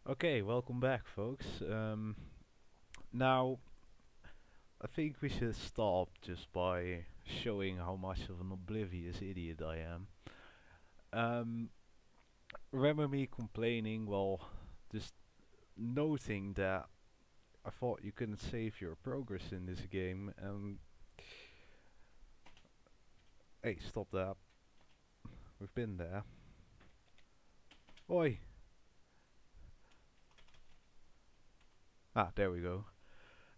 Okay, welcome back, folks. Now, I think we should stop just by showing how much of an oblivious idiot I am. Um, Remember me complaining, well, just noting that I thought you couldn't save your progress in this game, and hey, stop that. We've been there. Oi! Ah, there we go.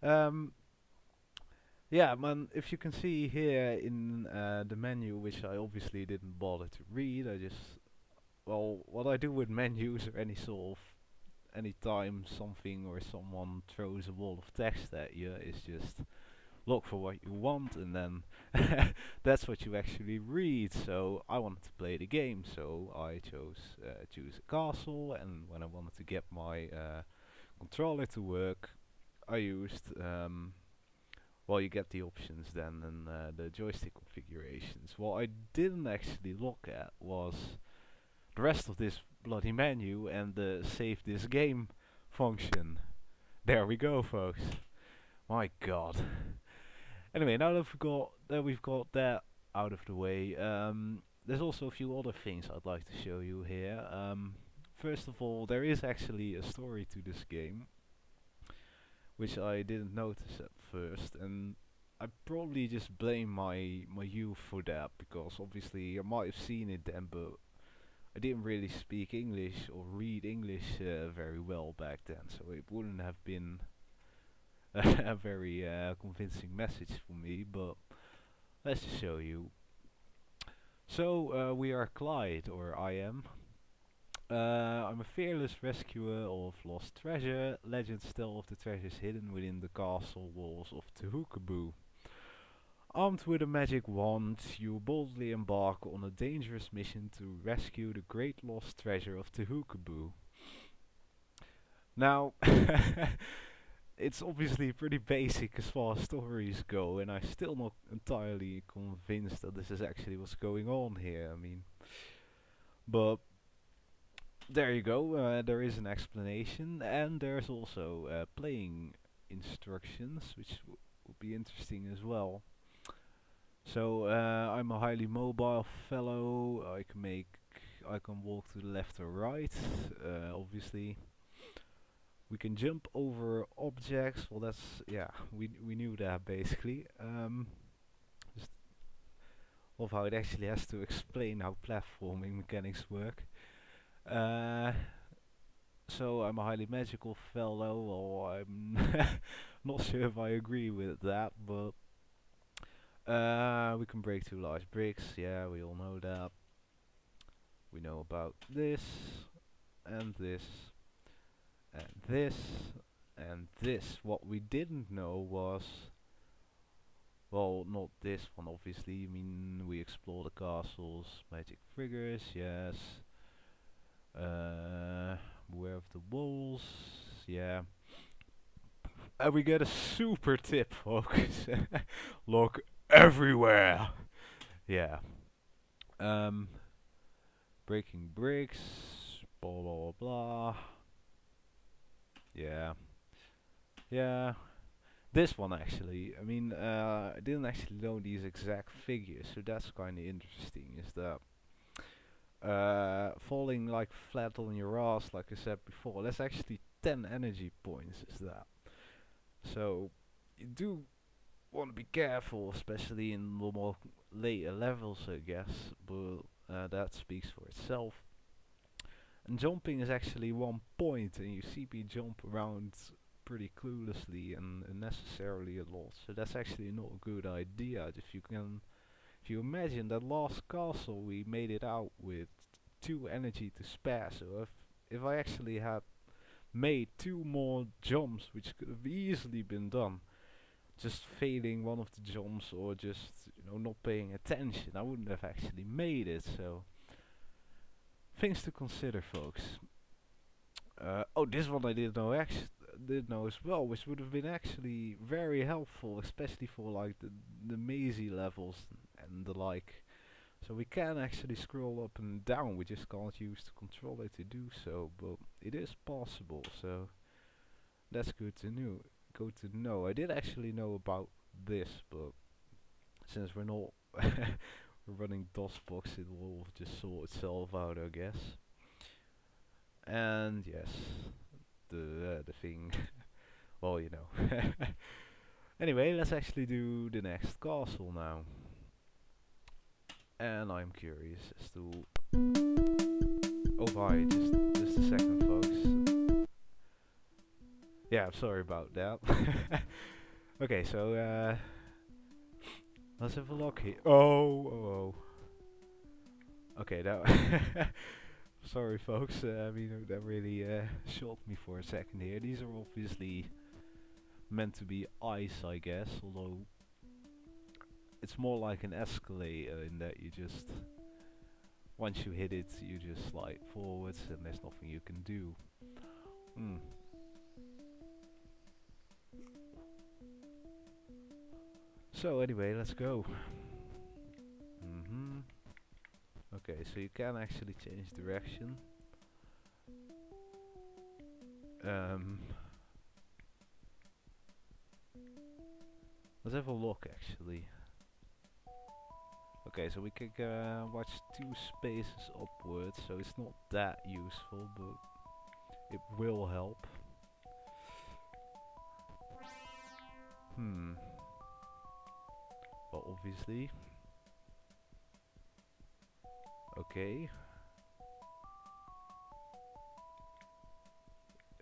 Um, Yeah, man, if you can see here in the menu, which I obviously didn't bother to read, I just, well, what I do with menus or any sort of, any time something or someone throws a wall of text at you, is just look for what you want and then that's what you actually read. So I wanted to play the game, so I choose a castle, and when I wanted to get my controller to work, I used well, you get the options then and the joystick configurations. What I didn't actually look at was the rest of this bloody menu and the save this game function. There we go, folks. My god. Anyway, now that we've got that out of the way, there's also a few other things I'd like to show you here. First of all, there is actually a story to this game, which I didn't notice at first, and I probably just blame my youth for that, because obviously I might have seen it then, but I didn't really speak English or read English very well back then, so it wouldn't have been a very convincing message for me. But let's just show you. So we are Clyde, or I am. I'm a fearless rescuer of lost treasure. Legends tell of the treasures hidden within the castle walls of Tehukabu. Armed with a magic wand, you boldly embark on a dangerous mission to rescue the great lost treasure of Tehukabu. Now, it's obviously pretty basic as far as stories go, and I'm still not entirely convinced that this is actually what's going on here. I mean, but there you go, there is an explanation, and there's also playing instructions, which would be interesting as well. So I'm a highly mobile fellow. I can walk to the left or right. Obviously, we can jump over objects. Well, that's, yeah, we knew that basically. Just love how it actually has to explain how platforming mechanics work. Uh, so I'm a highly magical fellow. Well, I'm not sure if I agree with that, but we can break two large bricks. Yeah, we all know that. We know about this, and this, and this, and this. What we didn't know was, well, not this one obviously. I mean, we explore the castles, magic figures, yes. Beware of the walls, yeah. And we get a super tip, folks. Look everywhere. Yeah. Breaking bricks. Blah blah blah. Yeah. Yeah. This one actually. I mean, I didn't actually know these exact figures, so that's kind of interesting. Is that falling like flat on your ass, like I said before, that's actually 10 energy points. Is that? So you do want to be careful, especially in the more later levels, I guess, but that speaks for itself. And jumping is actually 1 point, and you see me jump around pretty cluelessly and unnecessarily a lot, so that's actually not a good idea. If you imagine that last castle, we made it out with 2 energy to spare, so if I actually had made 2 more jumps, which could have easily been done, just failing one of the jumps or just, not paying attention, I wouldn't have actually made it. So things to consider, folks. Oh, this one I did know as well, which would have been actually very helpful, especially for like the mazy levels and the like. So we can actually scroll up and down, we just can't use the controller to do so, but it is possible, so that's good to know. Good to know. I did actually know about this, but since we're not running DOSBox, it will just sort itself out, I guess. And yes, the thing. Well, you know. Anyway, let's actually do the next castle now. And I'm curious as to. Oh, hi, just a second, folks. Yeah, I'm sorry about that. Okay, so let's have a look here. Oh. Okay, that. Sorry, folks. I mean, that really shocked me for a second here. These are obviously meant to be ice, I guess. Although it's more like an escalator in that you just, once you hit it, you just slide forwards, and there's nothing you can do. So anyway, let's go. Okay, so you can actually change direction. Let's have a look actually. Okay, so we can watch 2 spaces upwards, so it's not that useful, but it will help. Well, obviously. Okay.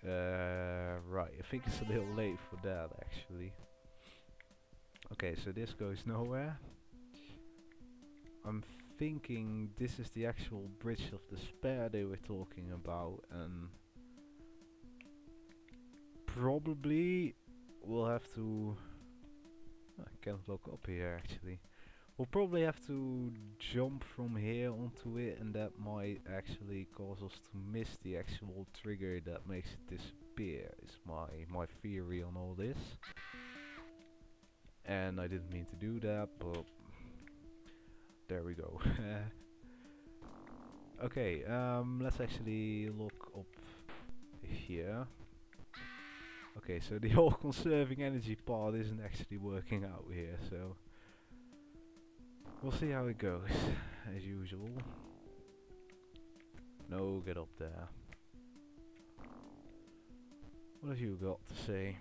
Right, I think it's a little late for that actually. Okay, so this goes nowhere. I'm thinking this is the actual Bridge of Despair they were talking about, and probably we'll have to. I can't look up here actually. We'll probably have to jump from here onto it, and that might actually cause us to miss the actual trigger that makes it disappear. Is my theory on all this. And I didn't mean to do that, but there we go. Okay, let's actually look up here. Okay, so the whole conserving energy part isn't actually working out here, so we'll see how it goes, as usual. No, get up there. What have you got to say?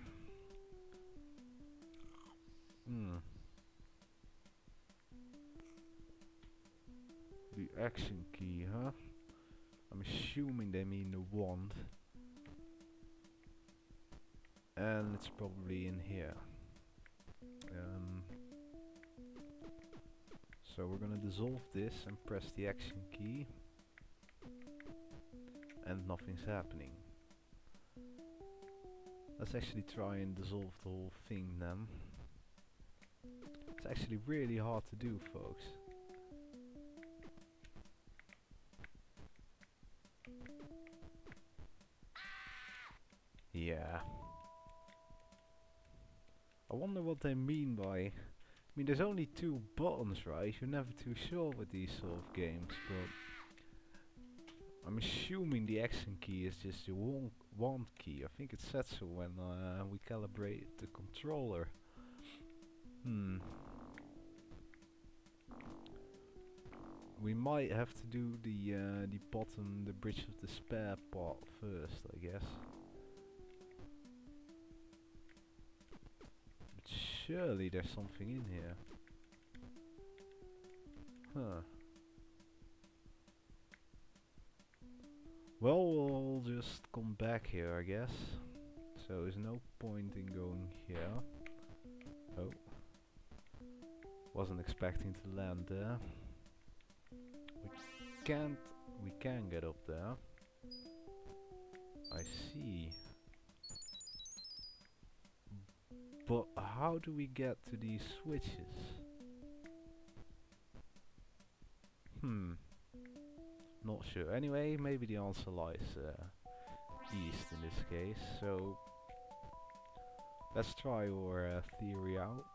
The action key, huh? I'm assuming they mean the wand. And it's probably in here. So we're gonna dissolve this and press the action key. And nothing's happening. Let's actually try and dissolve the whole thing then. It's actually really hard to do, folks. Yeah. I wonder what they mean by... I mean, there's only 2 buttons, right? You're never too sure with these sort of games, but... I'm assuming the action key is just the wand key. I think it said so when we calibrate the controller. We might have to do the bottom, the Bridge of Despair part first, I guess. But surely there's something in here. Huh. Well, we'll just come back here, I guess. So there's no point in going here. Oh. Wasn't expecting to land there. We can get up there. I see. But how do we get to these switches? Not sure. Anyway, maybe the answer lies east in this case. So let's try our theory out.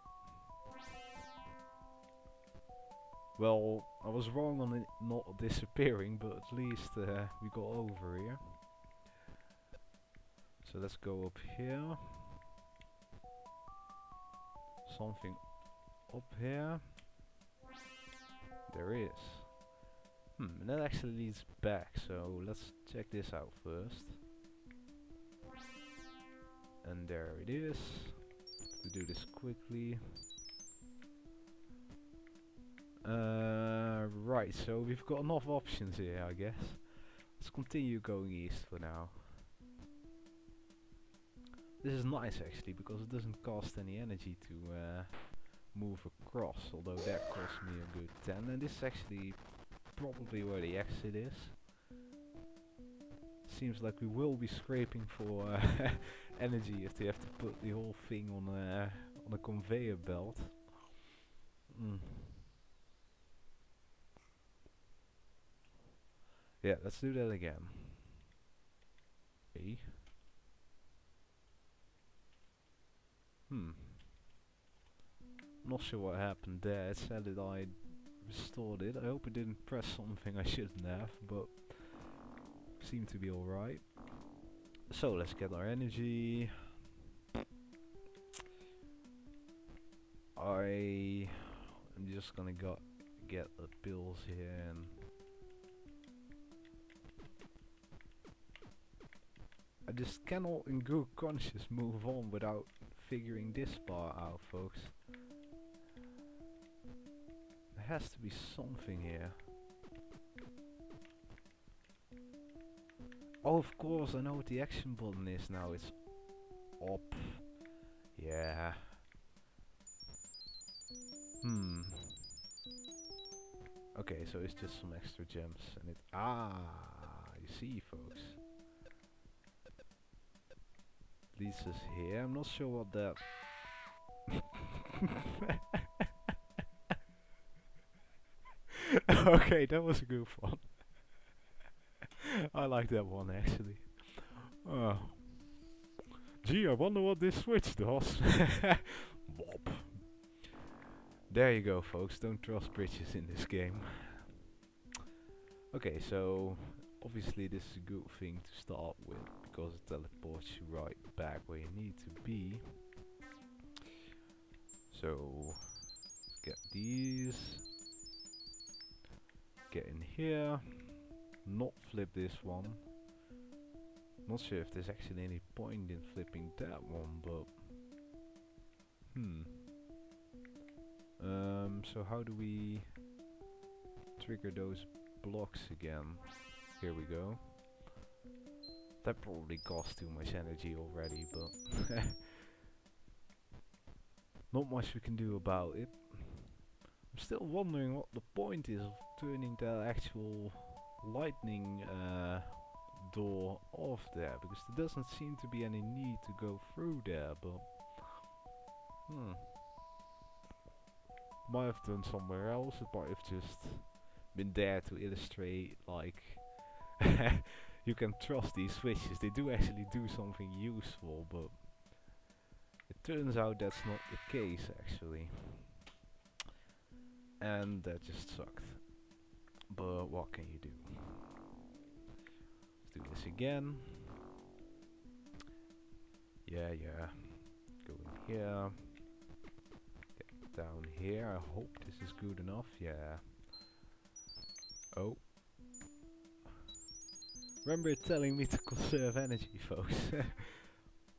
Well, I was wrong on it not disappearing, but at least we got over here. So let's go up here. Something up here. There is. And that actually leads back, so let's check this out first. And there it is. To do this quickly. Right, so we've got enough options here, I guess. Let's continue going east for now. This is nice actually, because it doesn't cost any energy to move across, although that cost me a good 10, and this is actually probably where the exit is. Seems like we will be scraping for energy if they have to put the whole thing on a conveyor belt. Yeah, let's do that again. Okay. Not sure what happened there. It said that I restored it. I hope it didn't press something I shouldn't have, but seemed to be alright. So let's get our energy. I'm just gonna get the pills here and I just cannot in good conscience move on without figuring this part out, folks. There has to be something here. Oh, of course, I know what the action button is now. It's up. Yeah. Okay, so it's just some extra gems and it... you see, folks. Leads us here. I'm not sure what that... Okay, that was a good one. I like that one actually. Oh. Gee, I wonder what this switch does. Bop. There you go, folks. Don't trust bridges in this game. Okay, so obviously this is a good thing to start with because it teleports you right back where you need to be. So let's get these. Get in here. Not flip this one. Not sure if there's actually any point in flipping that one, but so how do we trigger those blocks again? Here we go. That probably cost too much energy already, but not much we can do about it. I'm still wondering what the point is of turning the actual lightning door off there, because there doesn't seem to be any need to go through there, but might have done somewhere else. It might have just been there to illustrate like you can trust these switches, they do actually do something useful, but it turns out that's not the case actually, and that just sucked. But what can you do? Let's do this again. Yeah. Go in here. Get down here. I hope this is good enough. Yeah. Oh. Remember telling me to conserve energy, folks.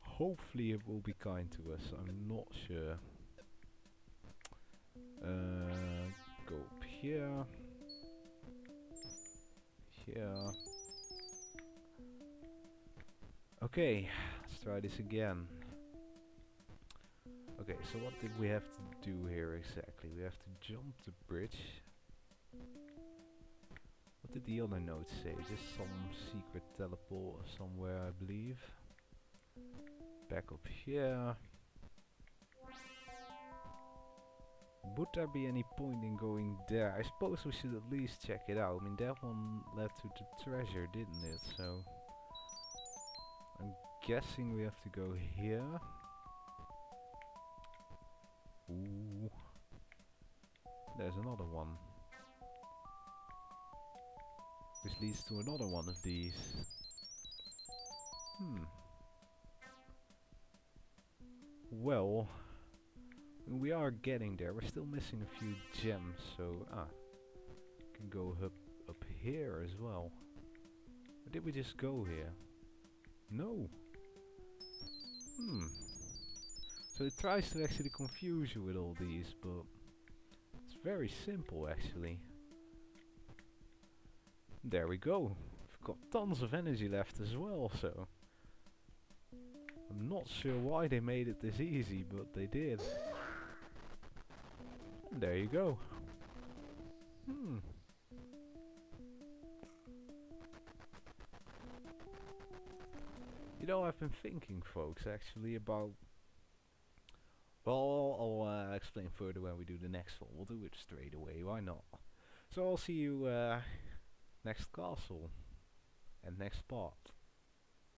Hopefully it will be kind to us. I'm not sure. Go up here. Here. Okay, let's try this again. Okay, so what did we have to do here exactly? We have to jump the bridge. What did the other note say? Just some secret teleport somewhere, I believe. Back up here. Would there be any point in going there? I suppose we should at least check it out. I mean, that one led to the treasure, didn't it? So I'm guessing we have to go here. Ooh. There's another one. Which leads to another one of these. Well, we are getting there. We're still missing a few gems, so can go up here as well. Or did we just go here? No. So it tries to actually confuse you with all these, but it's very simple actually. There we go. We've got tons of energy left as well, so I'm not sure why they made it this easy, but they did. And there you go. You know, I've been thinking, folks, actually about... Well, I'll explain further when we do the next one. We'll do it straight away, why not? So I'll see you next castle and next part.